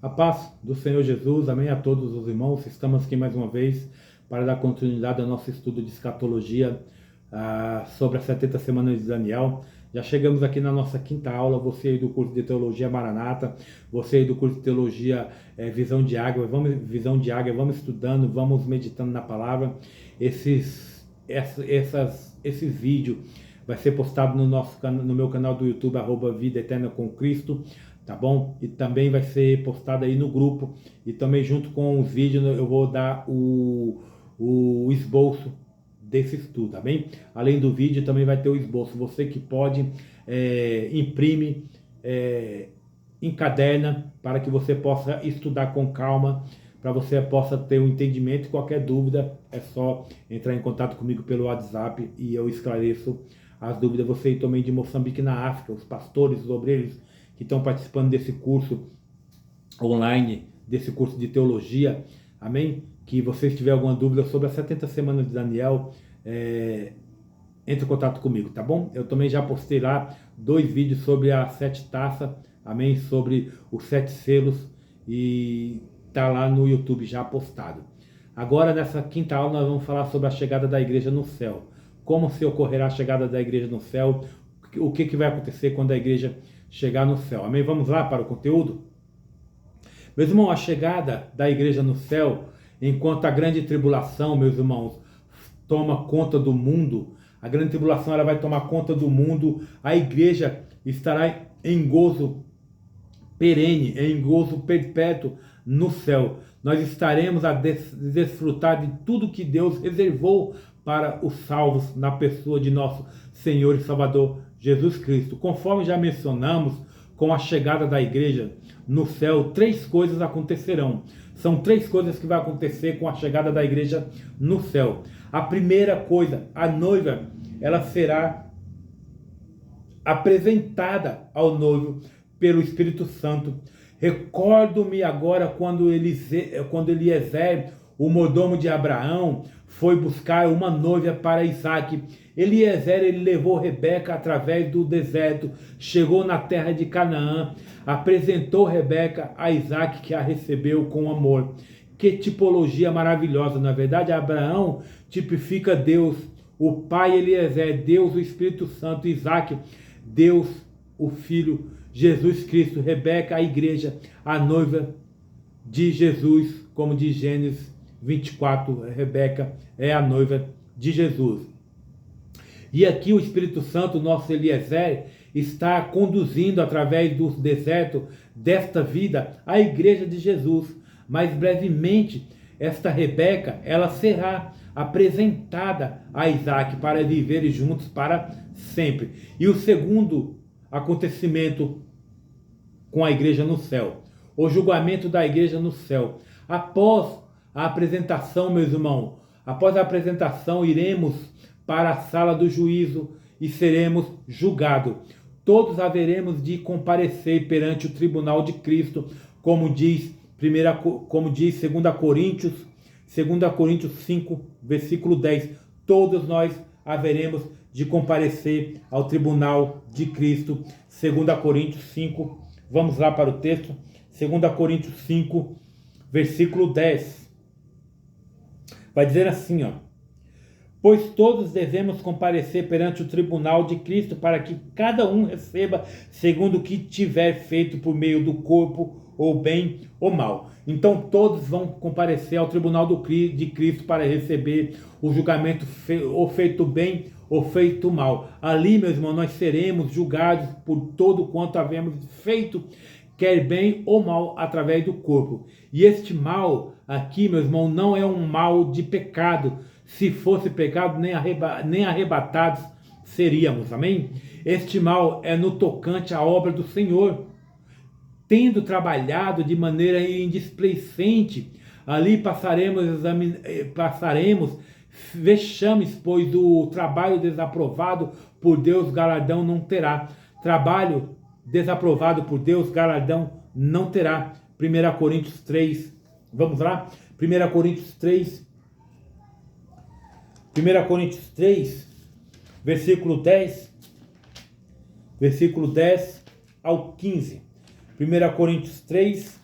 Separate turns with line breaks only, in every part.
A paz do Senhor Jesus, amém a todos os irmãos. Estamos aqui mais uma vez para dar continuidade ao nosso estudo de escatologia sobre as 70 semanas de Daniel. Já chegamos aqui na nossa quinta aula, você aí do curso de Teologia Maranata, você aí do curso de Teologia Visão de Águia, vamos estudando, vamos meditando na palavra. Esses vídeos vai ser postado no meu canal do YouTube, @Vida Eterna com Cristo, tá bom? E também vai ser postado aí no grupo, e também junto com os vídeos eu vou dar o esboço desse estudo, tá bem? Além do vídeo também vai ter o esboço, você que pode imprime, encaderna, para que você possa estudar com calma, para você possa ter um entendimento. Qualquer dúvida é só entrar em contato comigo pelo WhatsApp e eu esclareço as dúvidas. Você aí também de Moçambique, na África, os pastores, os obreiros que estão participando desse curso online, desse curso de teologia, amém? Que vocês tiverem alguma dúvida sobre as 70 semanas de Daniel, entre em contato comigo, tá bom? Eu também já postei lá 2 vídeos sobre as 7 taças, amém? Sobre os 7 selos, e tá lá no YouTube já postado. Agora, nessa quinta aula, nós vamos falar sobre a chegada da igreja no céu. Como se ocorrerá a chegada da igreja no céu, o que vai acontecer quando a igreja chegar no céu, amém? Vamos lá para o conteúdo? Meus irmãos, a chegada da igreja no céu, enquanto a grande tribulação, meus irmãos, toma conta do mundo, a grande tribulação ela vai tomar conta do mundo, a igreja estará em gozo perene, em gozo perpétuo no céu. Nós estaremos a desfrutar de tudo que Deus reservou para os salvos na pessoa de nosso Senhor e Salvador Jesus Cristo. Conforme já mencionamos, com a chegada da igreja no céu, 3 coisas acontecerão. São 3 coisas que vai acontecer com a chegada da igreja no céu. A primeira coisa, a noiva, ela será apresentada ao noivo pelo Espírito Santo. Recordo-me agora quando Eliezer, o mordomo de Abraão, foi buscar uma noiva para Isaac. Eliezer, ele levou Rebeca através do deserto, chegou na terra de Canaã, apresentou Rebeca a Isaac, que a recebeu com amor. Que tipologia maravilhosa, na verdade. Abraão tipifica Deus, o pai Eliezer, Deus o Espírito Santo, Isaac, Deus o Filho, Jesus Cristo, Rebeca, a igreja, a noiva de Jesus, como diz Gênesis 24, Rebeca é a noiva de Jesus. E aqui o Espírito Santo, nosso Eliezer, está conduzindo através do deserto desta vida a igreja de Jesus. Mas brevemente, esta Rebeca, ela será apresentada a Isaac para viverem juntos para sempre. E o segundo acontecimento com a igreja no céu, o julgamento da igreja no céu. Após a apresentação, meus irmãos, após a apresentação, iremos para a sala do juízo e seremos julgados. Todos haveremos de comparecer perante o tribunal de Cristo, como diz 2 Coríntios 5, versículo 10. Todos nós haveremos de comparecer ao tribunal de Cristo. 2 Coríntios 5, vamos lá para o texto. 2 Coríntios 5, versículo 10. Vai dizer assim, ó: pois todos devemos comparecer perante o tribunal de Cristo, para que cada um receba segundo o que tiver feito por meio do corpo, ou bem ou mal. Então todos vão comparecer ao tribunal de Cristo para receber o julgamento, ou feito bem ou feito mal. Ali, meus irmãos, nós seremos julgados por todo quanto havemos feito, quer bem ou mal, através do corpo. E este mal aqui, meu irmão, não é um mal de pecado. Se fosse pecado, nem arrebatados seríamos, amém? Este mal é no tocante à obra do Senhor. Tendo trabalhado de maneira indisplicente, ali passaremos vexames, pois o trabalho desaprovado por Deus galardão não terá. Trabalho desaprovado por Deus galardão não terá. 1 Coríntios 3, vamos lá? 1 Coríntios 3, versículo 10 ao 15. 1 Coríntios 3,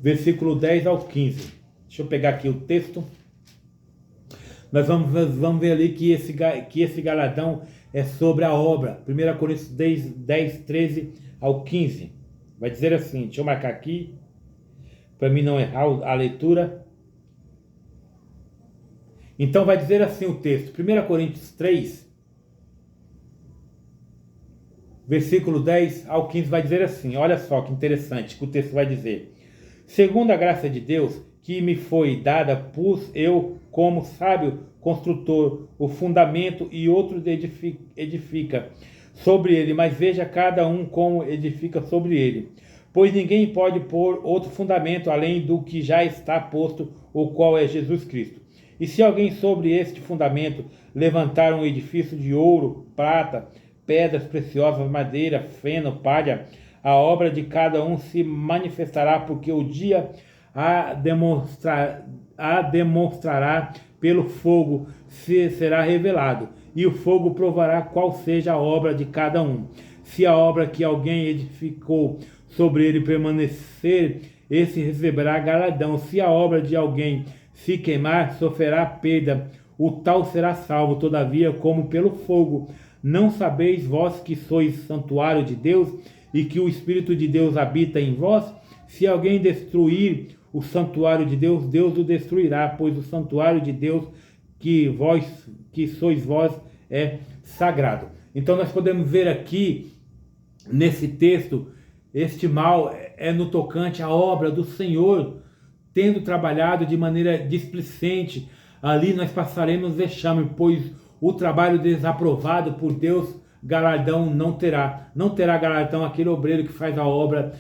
versículo 10 ao 15. Deixa eu pegar aqui o texto. Nós vamos ver ali que esse galardão é sobre a obra. 1 Coríntios 10, 13 ao 15. Vai dizer assim, deixa eu marcar aqui, para mim não errar a leitura. Então vai dizer assim o texto, 1 Coríntios 3, versículo 10 ao 15, vai dizer assim, olha só que interessante que o texto vai dizer. Segundo a graça de Deus, que me foi dada, pus eu, como sábio construtor, o fundamento e outro edifica sobre ele, mas veja cada um como edifica sobre ele. Pois ninguém pode pôr outro fundamento além do que já está posto, o qual é Jesus Cristo. E se alguém sobre este fundamento levantar um edifício de ouro, prata, pedras preciosas, madeira, feno, palha, a obra de cada um se manifestará, porque o dia a demonstrará pelo fogo, se será revelado, e o fogo provará qual seja a obra de cada um. Se a obra que alguém edificou sobre ele permanecer, esse receberá galardão. Se a obra de alguém se queimar, sofrerá perda, o tal será salvo, todavia, como pelo fogo. Não sabeis vós que sois santuário de Deus e que o Espírito de Deus habita em vós? Se alguém destruir o santuário de Deus, Deus o destruirá, pois o santuário de Deus que sois vós é sagrado. Então nós podemos ver aqui nesse texto, este mal é no tocante à obra do Senhor, tendo trabalhado de maneira displicente. Ali nós passaremos vexame, pois o trabalho desaprovado por Deus galardão não terá. Não terá galardão aquele obreiro que faz a obra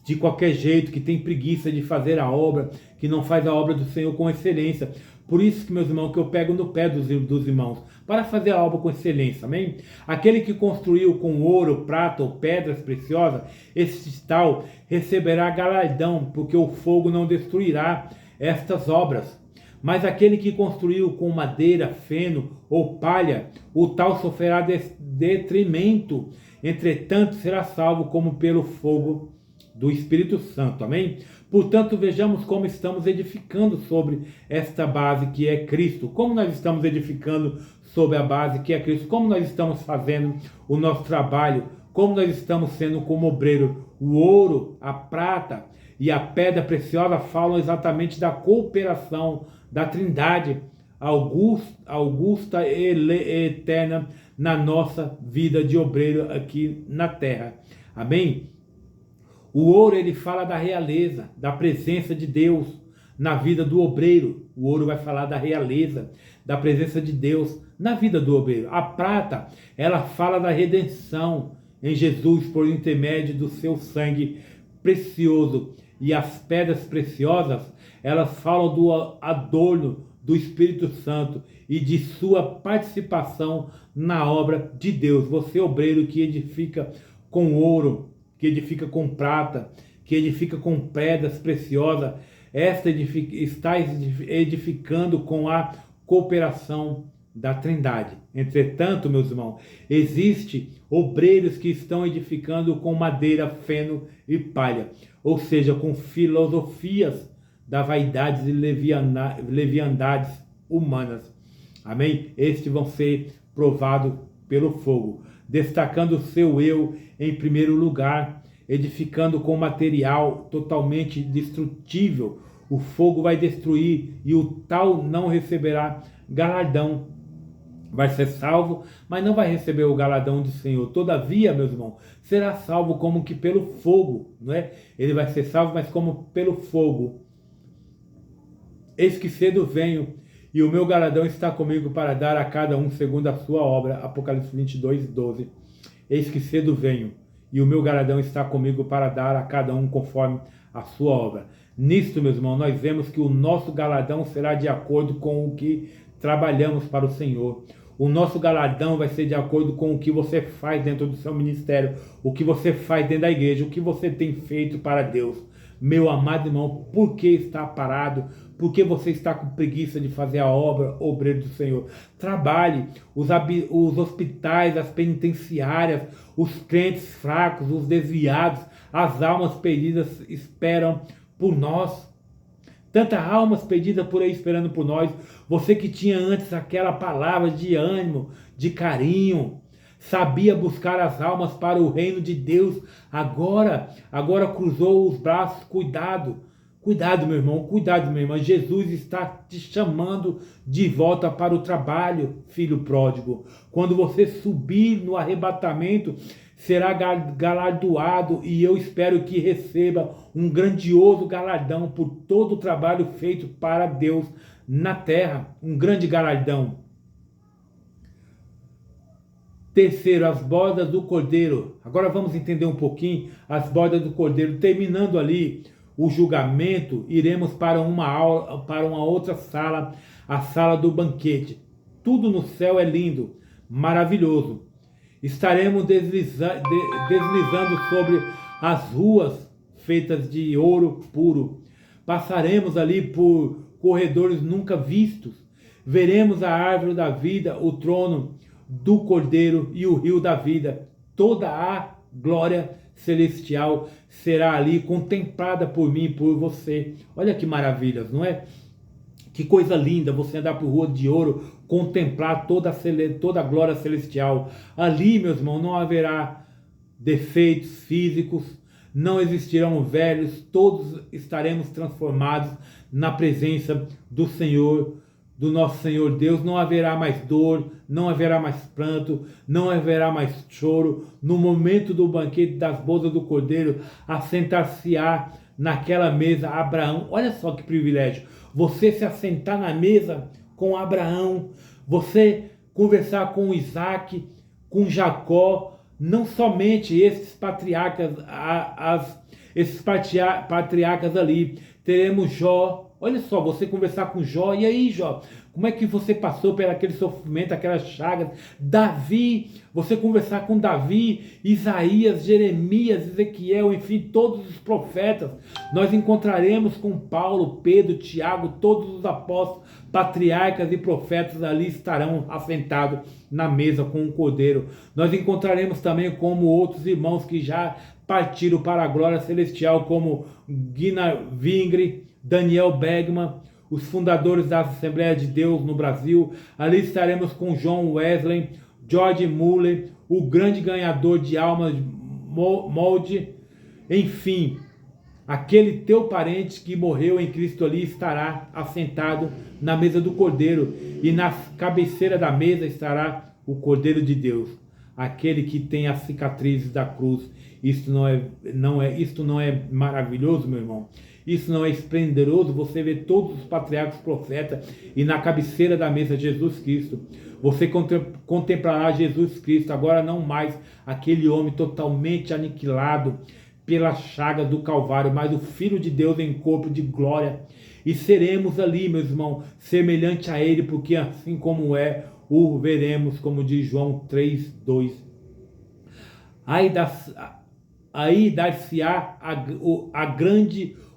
de qualquer jeito, que tem preguiça de fazer a obra, que não faz a obra do Senhor com excelência. Por isso que, meus irmãos, que eu pego no pé dos irmãos, para fazer a obra com excelência, amém? Aquele que construiu com ouro, prata ou pedras preciosas, esse tal receberá galardão, porque o fogo não destruirá estas obras. Mas aquele que construiu com madeira, feno ou palha, o tal sofrerá detrimento, entretanto será salvo como pelo fogo do Espírito Santo, amém? Portanto, vejamos como estamos edificando sobre esta base que é Cristo, como nós estamos edificando sobre a base que é Cristo, como nós estamos fazendo o nosso trabalho, como nós estamos sendo como obreiro. O ouro, a prata e a pedra preciosa falam exatamente da cooperação da Trindade augusta e eterna na nossa vida de obreiro aqui na terra, amém? O ouro, ele fala da realeza, da presença de Deus na vida do obreiro. O ouro vai falar da realeza, da presença de Deus na vida do obreiro. A prata, ela fala da redenção em Jesus por intermédio do seu sangue precioso. E as pedras preciosas, elas falam do adorno do Espírito Santo e de sua participação na obra de Deus. Você, obreiro que edifica com ouro, que edifica com prata, que edifica com pedras preciosas, está edificando com a cooperação da Trindade. Entretanto, meus irmãos, existem obreiros que estão edificando com madeira, feno e palha, ou seja, com filosofias da vaidades e leviandades humanas. Amém? Estes vão ser provados pelo fogo, destacando o seu eu em primeiro lugar, edificando com material totalmente destrutível. O fogo vai destruir e o tal não receberá galardão. Vai ser salvo, mas não vai receber o galardão do Senhor. Todavia, meus irmãos, será salvo como que pelo fogo, não é? Ele vai ser salvo, mas como pelo fogo. Eis que cedo venho, e o meu galardão está comigo para dar a cada um segundo a sua obra. Apocalipse 22, 12. Eis que cedo venho, e o meu galardão está comigo para dar a cada um conforme a sua obra. Nisto, meus irmãos, nós vemos que o nosso galardão será de acordo com o que trabalhamos para o Senhor. O nosso galardão vai ser de acordo com o que você faz dentro do seu ministério, o que você faz dentro da igreja, o que você tem feito para Deus. Meu amado irmão, por que está parado? Por que você está com preguiça de fazer a obra, obreiro do Senhor? Trabalhe. Os hospitais, as penitenciárias, os crentes fracos, os desviados, as almas perdidas esperam por nós. Tantas almas perdidas por aí esperando por nós. Você que tinha antes aquela palavra de ânimo, de carinho, sabia buscar as almas para o reino de Deus, agora cruzou os braços. Cuidado, meu irmão, cuidado, minha irmã. Jesus está te chamando de volta para o trabalho, filho pródigo. Quando você subir no arrebatamento, será galardoado, e eu espero que receba um grandioso galardão por todo o trabalho feito para Deus na terra. Um grande galardão. Terceiro, as bodas do Cordeiro. Agora vamos entender um pouquinho as bodas do Cordeiro. Terminando ali o julgamento, iremos para uma outra sala, a sala do banquete. Tudo no céu é lindo, maravilhoso. Estaremos deslizando sobre as ruas feitas de ouro puro. Passaremos ali por corredores nunca vistos. Veremos a árvore da vida, o trono do Cordeiro e o rio da vida. Toda a glória celestial será ali contemplada por mim e por você. Olha que maravilhas, não é? Que coisa linda você andar por rua de ouro, contemplar toda a glória celestial. Ali, meus irmãos, não haverá defeitos físicos, não existirão velhos, todos estaremos transformados na presença do Senhor, do nosso Senhor Deus. Não haverá mais dor, não haverá mais pranto, não haverá mais choro. No momento do banquete das bodas do Cordeiro, assentar-se-á naquela mesa Abraão. Olha só que privilégio, você se assentar na mesa com Abraão, você conversar com Isaac, com Jacó, não somente esses patriarcas, esses patriarcas ali, teremos Jó. Olha só, você conversar com Jó. E aí, Jó, como é que você passou por aquele sofrimento, aquelas chagas? Davi, você conversar com Davi, Isaías, Jeremias, Ezequiel, enfim, todos os profetas. Nós encontraremos com Paulo, Pedro, Tiago, todos os apóstolos, patriarcas e profetas ali estarão assentados na mesa com o Cordeiro. Nós encontraremos também como outros irmãos que já partiram para a glória celestial, como Guina Vingre, Daniel Bergman, os fundadores da Assembleia de Deus no Brasil. Ali estaremos com John Wesley, George Muller, o grande ganhador de almas, Molde. Enfim, aquele teu parente que morreu em Cristo ali estará assentado na mesa do Cordeiro, e na cabeceira da mesa estará o Cordeiro de Deus, aquele que tem as cicatrizes da cruz. Isto não é maravilhoso, meu irmão? Isso não é esplendoroso? Você vê todos os patriarcas, profetas, e na cabeceira da mesa Jesus Cristo. Você contemplará Jesus Cristo, agora não mais aquele homem totalmente aniquilado pela chaga do Calvário, mas o Filho de Deus em corpo de glória. E seremos ali, meus irmãos, semelhante a Ele, porque assim como é, o veremos, como diz João 3:2. Aí dar-se-á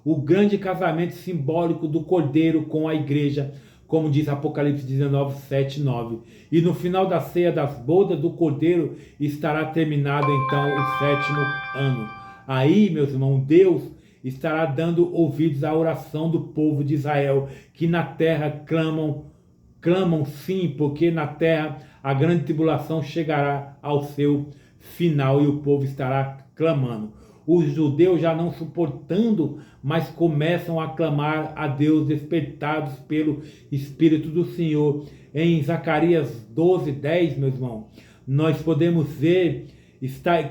o grande casamento simbólico do Cordeiro com a igreja, como diz Apocalipse 19:7-9. E no final da ceia das bodas do Cordeiro estará terminado então o 7º ano. Aí, meus irmãos, Deus estará dando ouvidos à oração do povo de Israel, que na terra clamam sim, porque na terra a grande tribulação chegará ao seu final e o povo estará clamando. Os judeus, já não suportando, mas começam a clamar a Deus, despertados pelo Espírito do Senhor. Em Zacarias 12:10, meu irmão, nós podemos ver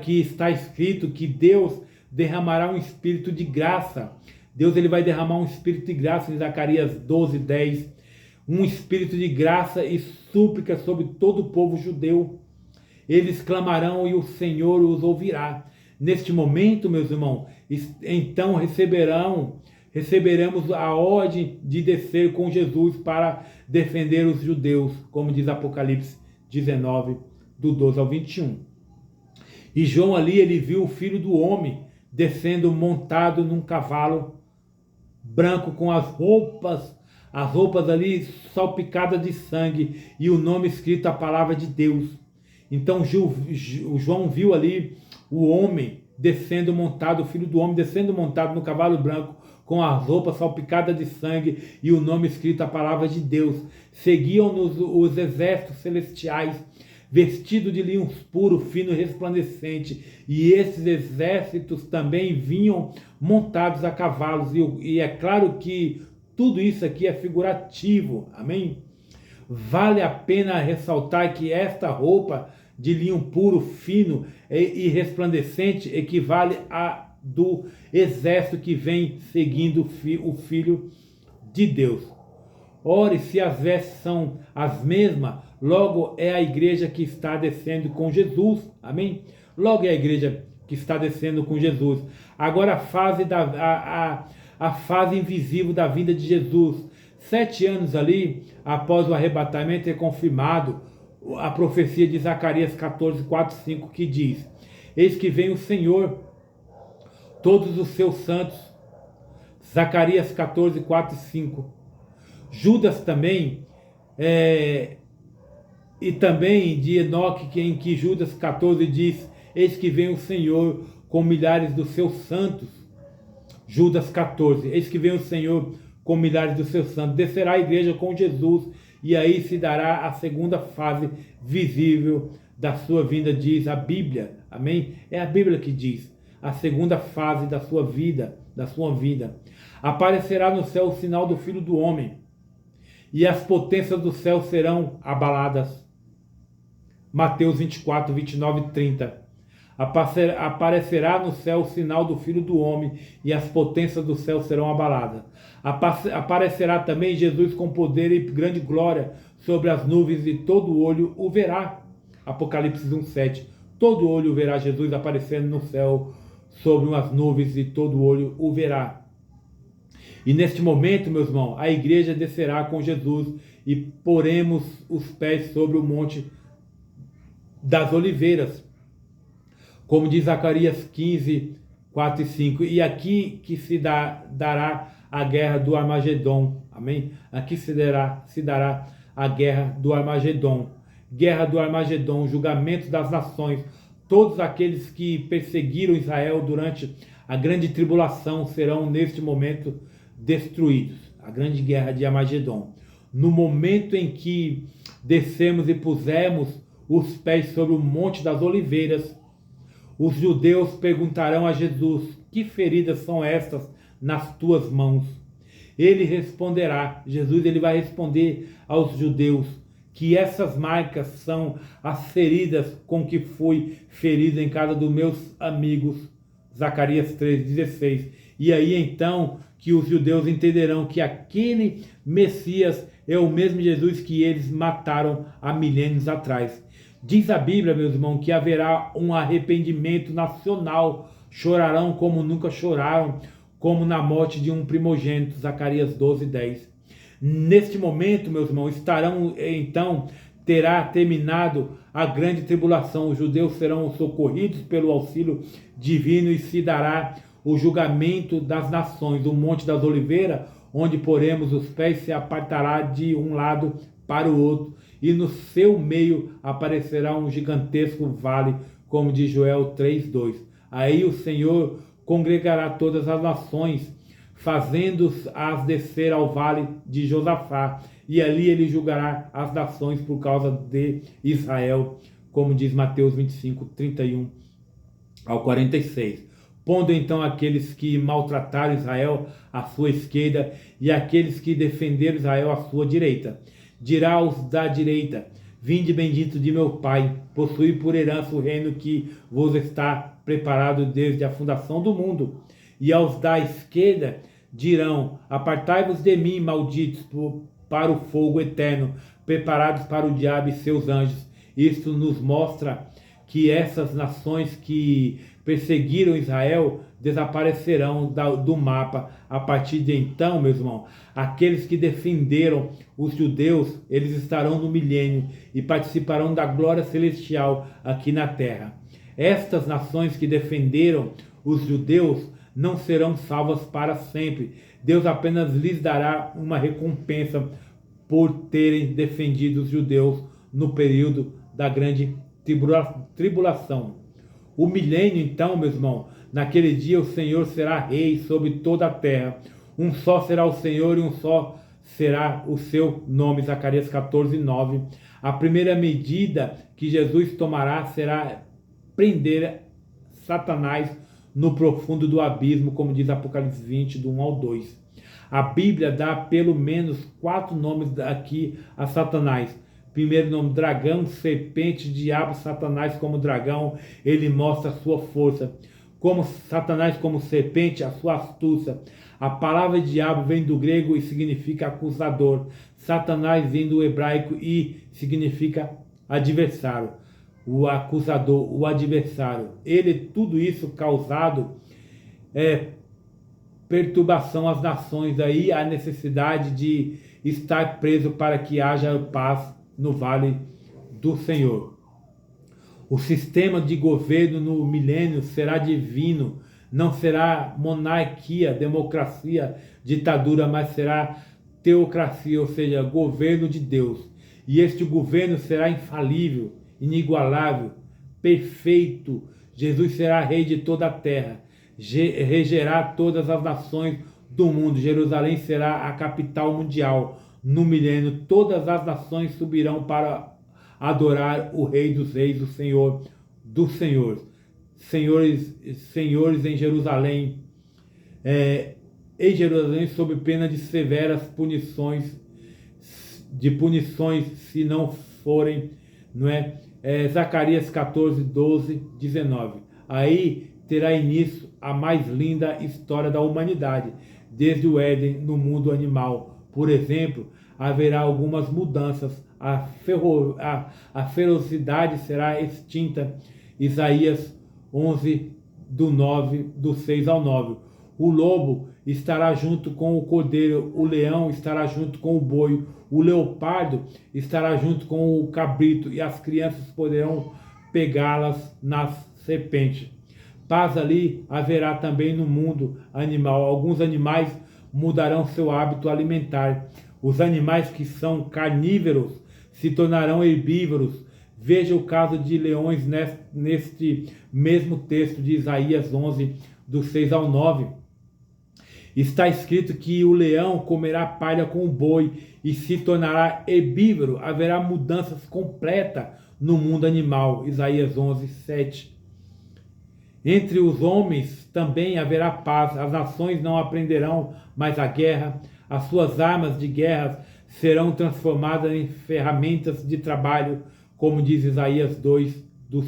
que está escrito que Deus derramará um espírito de graça. Deus ele vai derramar um espírito de graça em Zacarias 12:10. Um espírito de graça e súplica sobre todo o povo judeu. Eles clamarão e o Senhor os ouvirá. Neste momento, meus irmãos, então receberemos a ordem de descer com Jesus para defender os judeus, como diz Apocalipse 19, do 12 ao 21. E João ali, ele viu o Filho do Homem descendo montado num cavalo branco, com as roupas ali salpicadas de sangue, e o nome escrito, a palavra de Deus. Então João viu ali o homem descendo montado, o Filho do Homem descendo montado no cavalo branco, com as roupas salpicadas de sangue e o nome escrito, a palavra de Deus. Seguiam-nos os exércitos celestiais, vestidos de linho puro, fino e resplandecente. E esses exércitos também vinham montados a cavalos. E é claro que tudo isso aqui é figurativo, amém? Vale a pena ressaltar que esta roupa de linho puro, fino e resplandecente equivale a do exército que vem seguindo o Filho de Deus. Ore, se as vestes são as mesmas, logo é a igreja que está descendo com Jesus, amém? Logo é a igreja que está descendo com Jesus. Agora a fase invisível da vida de Jesus. 7 anos ali, após o arrebatamento, é confirmado a profecia de Zacarias 14, 4, 5, que diz: eis que vem o Senhor, todos os seus santos. Zacarias 14, 4 e 5. Judas também, e também de Enoque, em que Judas 14 diz: eis que vem o Senhor com milhares dos seus santos. Judas 14, eis que vem o Senhor com milhares dos seus santos. Descerá a igreja com Jesus, e aí se dará a segunda fase visível da sua vinda, diz a Bíblia. Amém? É a Bíblia que diz. A segunda fase da sua vida, Aparecerá no céu o sinal do Filho do Homem, e as potências do céu serão abaladas. Mateus 24, 29 e 30. Aparecerá no céu o sinal do Filho do Homem, e as potências do céu serão abaladas. Aparecerá também Jesus com poder e grande glória sobre as nuvens, e todo olho o verá. Apocalipse 1:7. Todo olho verá Jesus aparecendo no céu sobre as nuvens, e todo olho o verá. E neste momento, meus irmãos, a igreja descerá com Jesus, e poremos os pés sobre o monte das oliveiras, como diz Zacarias 15, 4 e 5. E aqui que se dará a guerra do Armagedon. Amém? Aqui se dará a guerra do Armagedon. Guerra do Armagedon, julgamento das nações. Todos aqueles que perseguiram Israel durante a grande tribulação serão neste momento destruídos. A grande guerra de Armagedon. No momento em que descemos e pusemos os pés sobre o monte das oliveiras, os judeus perguntarão a Jesus: que feridas são estas nas tuas mãos? Ele responderá, ele vai responder aos judeus que essas marcas são as feridas com que fui ferido em casa dos meus amigos. Zacarias 3,16. E aí então que os judeus entenderão que aquele Messias é o mesmo Jesus que eles mataram há milênios atrás. Diz a Bíblia, meus irmãos, que haverá um arrependimento nacional. Chorarão como nunca choraram, como na morte de um primogênito. Zacarias 12:10. Neste momento, meus irmãos, terá terminado a grande tribulação. Os judeus serão socorridos pelo auxílio divino, e se dará o julgamento das nações. O Monte das Oliveiras, onde poremos os pés, se apartará de um lado para o outro, e no seu meio aparecerá um gigantesco vale, como diz Joel 3:2. Aí o Senhor congregará todas as nações, fazendo-as descer ao vale de Josafá, e ali ele julgará as nações por causa de Israel, como diz Mateus 25, 31 ao 46. Pondo então aqueles que maltrataram Israel à sua esquerda, e aqueles que defenderam Israel à sua direita. Dirá aos da direita: vinde bendito de meu Pai, possuí por herança o reino que vos está preparado desde a fundação do mundo. E aos da esquerda dirão: apartai-vos de mim, malditos, para o fogo eterno, preparados para o diabo e seus anjos. Isto nos mostra que essas nações que perseguiram Israel desaparecerão do mapa. A partir de então, meus irmãos, aqueles que defenderam os judeus, eles estarão no milênio e participarão da glória celestial aqui na terra. Estas nações que defenderam os judeus não serão salvas para sempre. Deus apenas lhes dará uma recompensa por terem defendido os judeus no período da grande tribulação. O milênio, então, meus irmãos, Naquele dia o Senhor será rei sobre toda a terra. Um só será o Senhor e um só será o seu nome. Zacarias 14, 9. A primeira medida que Jesus tomará será prender Satanás no profundo do abismo, como diz Apocalipse 20, do 1 ao 2. A Bíblia dá pelo menos 4 nomes aqui a Satanás. Primeiro nome, dragão, serpente, diabo. Satanás como dragão, ele mostra a sua força. Como Satanás como serpente, a sua astúcia. A palavra diabo vem do grego e significa acusador. Satanás vem do hebraico e significa adversário. O acusador, o adversário. Ele, tudo isso causado perturbação às nações, aí a necessidade de estar preso para que haja paz no vale do Senhor. O sistema de governo no milênio será divino, não será monarquia, democracia, ditadura, mas será teocracia, ou seja, governo de Deus. E este governo será infalível, inigualável, perfeito. Jesus será rei de toda a terra, regerá todas as nações do mundo. Jerusalém será a capital mundial. No milênio, todas as nações subirão para adorar o Rei dos Reis, o Senhor dos Senhores. Senhores em Jerusalém, sob pena de severas punições, se não forem, não é? Zacarias 14, 12, 19. Aí terá início a mais linda história da humanidade, desde o Éden no mundo animal. Por exemplo, haverá algumas mudanças, a ferocidade será extinta. Isaías 11, do 6 ao 9. O lobo estará junto com o cordeiro, o leão estará junto com o boi, o leopardo estará junto com o cabrito, e as crianças poderão pegá-las nas serpentes. Paz ali haverá também no mundo animal. Alguns animais mudarão seu hábito alimentar. Os animais que são carnívoros se tornarão herbívoros. Veja o caso de leões neste mesmo texto de Isaías 11, do 6 ao 9. Está escrito que o leão comerá palha com o boi e se tornará herbívoro. Haverá mudanças completas no mundo animal. Isaías 11, 7. Entre os homens também haverá paz. As nações não aprenderão mais a guerra. As suas armas de guerra serão transformadas em ferramentas de trabalho, como diz Isaías 2, do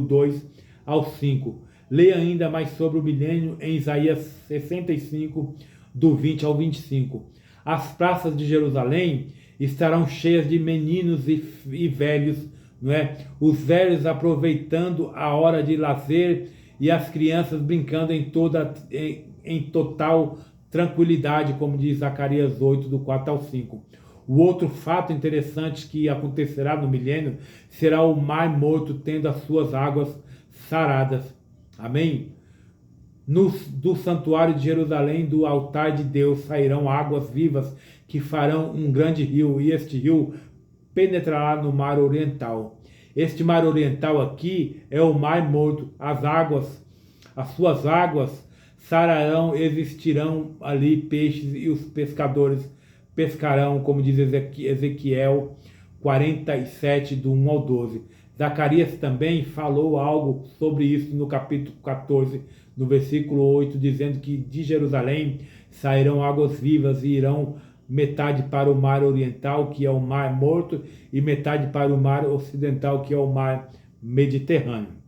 2 ao 5. Leia ainda mais sobre o milênio em Isaías 65, do 20 ao 25. As praças de Jerusalém estarão cheias de meninos e velhos, não é? Os velhos aproveitando a hora de lazer e as crianças brincando em total tranquilidade, como diz Zacarias 8, do 4 ao 5. O outro fato interessante que acontecerá no milênio será o Mar Morto tendo as suas águas saradas. Amém? Do santuário de Jerusalém, do altar de Deus, sairão águas vivas que farão um grande rio, e este rio penetrará no mar oriental. Este mar oriental aqui é o Mar Morto. As suas águas sararão, existirão ali peixes, e os pescadores pescarão, como diz Ezequiel 47, do 1 ao 12. Zacarias também falou algo sobre isso no capítulo 14, no versículo 8, dizendo que de Jerusalém sairão águas vivas e irão metade para o mar oriental, que é o Mar Morto, e metade para o mar ocidental, que é o mar Mediterrâneo.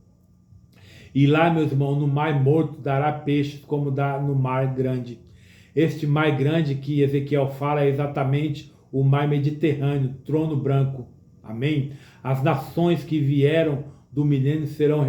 E lá, meus irmãos, no Mar Morto dará peixes como dá no Mar Grande. Este Mar Grande que Ezequiel fala é exatamente o Mar Mediterrâneo, trono branco. Amém? As nações que vieram do milênio serão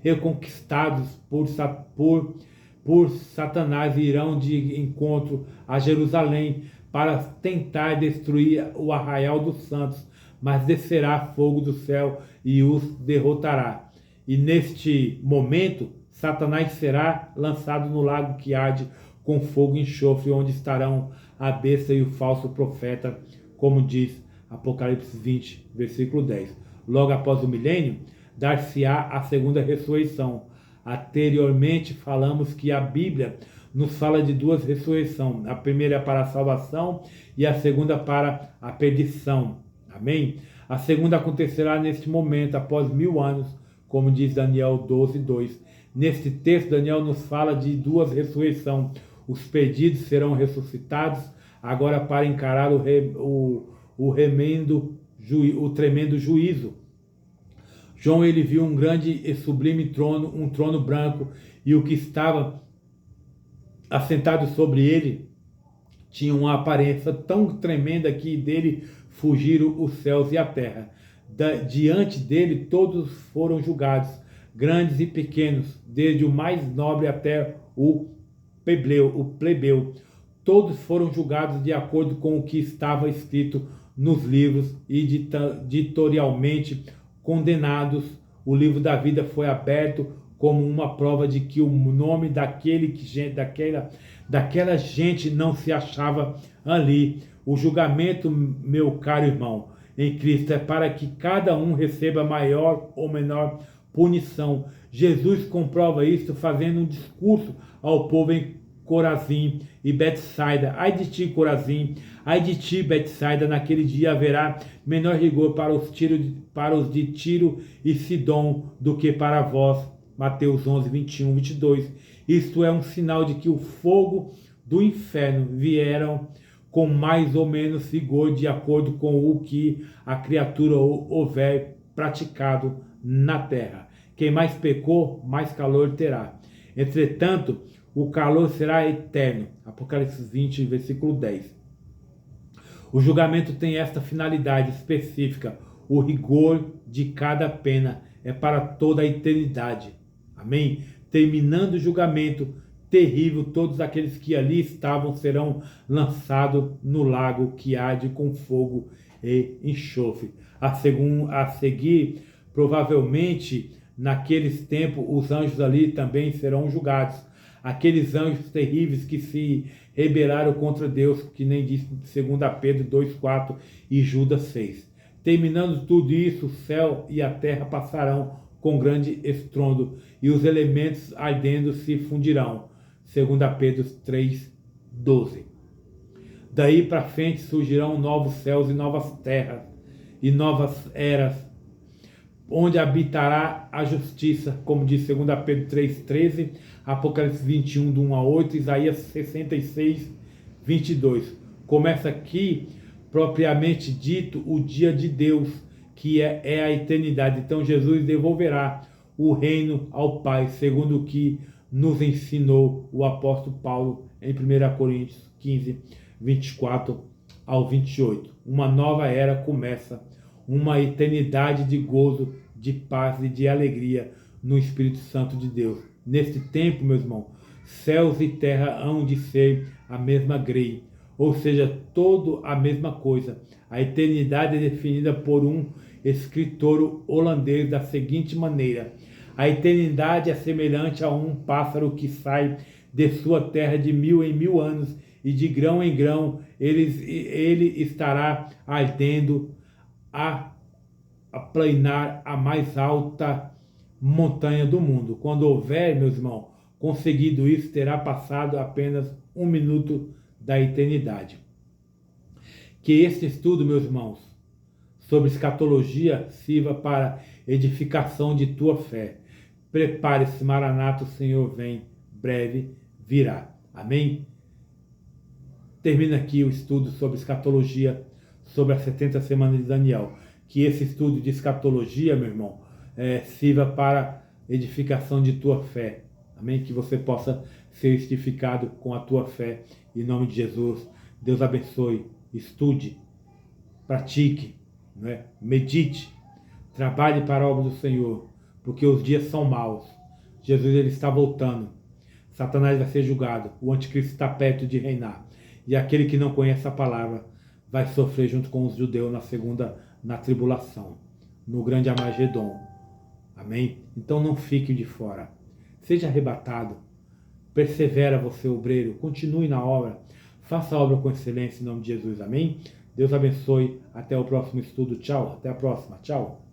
reconquistados por Satanás e irão de encontro a Jerusalém para tentar destruir o arraial dos santos, mas descerá fogo do céu e os derrotará. E neste momento, Satanás será lançado no lago que arde com fogo e enxofre, onde estarão a besta e o falso profeta, como diz Apocalipse 20, versículo 10. Logo após o milênio, dar-se-á a segunda ressurreição. Anteriormente falamos que a Bíblia nos fala de duas ressurreições. A primeira é para a salvação e a segunda para a perdição. Amém? A segunda acontecerá neste momento, após 1000 anos, como diz Daniel 12:2. Neste texto, Daniel nos fala de duas ressurreições. Os perdidos serão ressuscitados agora para encarar o tremendo juízo. João ele viu um grande e sublime trono, um trono branco, e o que estava assentado sobre ele tinha uma aparência tão tremenda que dele fugiram os céus e a terra. Diante dele todos foram julgados, grandes e pequenos, desde o mais nobre até o plebeu. Todos foram julgados de acordo com o que estava escrito nos livros e editorialmente condenados. O livro da vida foi aberto como uma prova de que o nome daquela gente não se achava ali. O julgamento, meu caro irmão, em Cristo é para que cada um receba maior ou menor punição. Jesus comprova isso fazendo um discurso ao povo em Corazim e Betsaida. Ai de ti, Corazim, ai de ti, Betsaida, naquele dia haverá menor rigor para os de Tiro e Sidom do que para vós. Mateus 11, 21, 22. Isto é um sinal de que o fogo do inferno vieram com mais ou menos rigor de acordo com o que a criatura houver praticado na terra. Quem mais pecou, mais calor terá. Entretanto, o calor será eterno. Apocalipse 20, versículo 10. O julgamento tem esta finalidade específica. O rigor de cada pena é para toda a eternidade. Amém? Terminando o julgamento terrível, todos aqueles que ali estavam serão lançados no lago que arde com fogo e enxofre. A seguir, provavelmente, naqueles tempos, os anjos ali também serão julgados. Aqueles anjos terríveis que se rebelaram contra Deus, que nem diz 2 Pedro 2,4 e Judas 6. Terminando tudo isso, o céu e a terra passarão com grande estrondo, e os elementos ardendo se fundirão. 2 Pedro 3,12. Daí para frente surgirão novos céus e novas terras, e novas eras, onde habitará a justiça, como diz 2 Pedro 3,13, Apocalipse 21, do 1 a 8, Isaías 66, 22. Começa aqui, propriamente dito, o dia de Deus, que é a eternidade. Então Jesus devolverá o reino ao Pai, segundo o que nos ensinou o apóstolo Paulo em 1 Coríntios 15, 24 ao 28. Uma nova era começa, uma eternidade de gozo, de paz e de alegria no Espírito Santo de Deus. Neste tempo, meu irmão, céus e terra hão de ser a mesma grei, ou seja, todo a mesma coisa. A eternidade é definida por um escritor holandês da seguinte maneira: a eternidade é semelhante a um pássaro que sai de sua terra de 1000 em 1000 anos, e de grão em grão ele estará ardendo a planar a mais alta montanha do mundo. Quando houver, meus irmãos, conseguido isso, terá passado apenas 1 minuto da eternidade. Que este estudo, meus irmãos, sobre escatologia sirva para edificação de tua fé. Prepare-se, Maranata, o Senhor vem, breve virá. Amém? Termina aqui o estudo sobre escatologia, sobre as 70 semanas de Daniel. Que esse estudo de escatologia, meu irmão, sirva para edificação de tua fé. Amém? Que você possa ser edificado com a tua fé. Em nome de Jesus, Deus abençoe. Estude, pratique, medite, trabalhe para a obra do Senhor, porque os dias são maus. Jesus ele está voltando. Satanás vai ser julgado. O anticristo está perto de reinar. E aquele que não conhece a palavra vai sofrer junto com os judeus na tribulação, no grande Armagedon. Amém? Então não fique de fora. Seja arrebatado. Persevera você, obreiro. Continue na obra. Faça a obra com excelência em nome de Jesus. Amém? Deus abençoe. Até o próximo estudo. Tchau. Até a próxima. Tchau.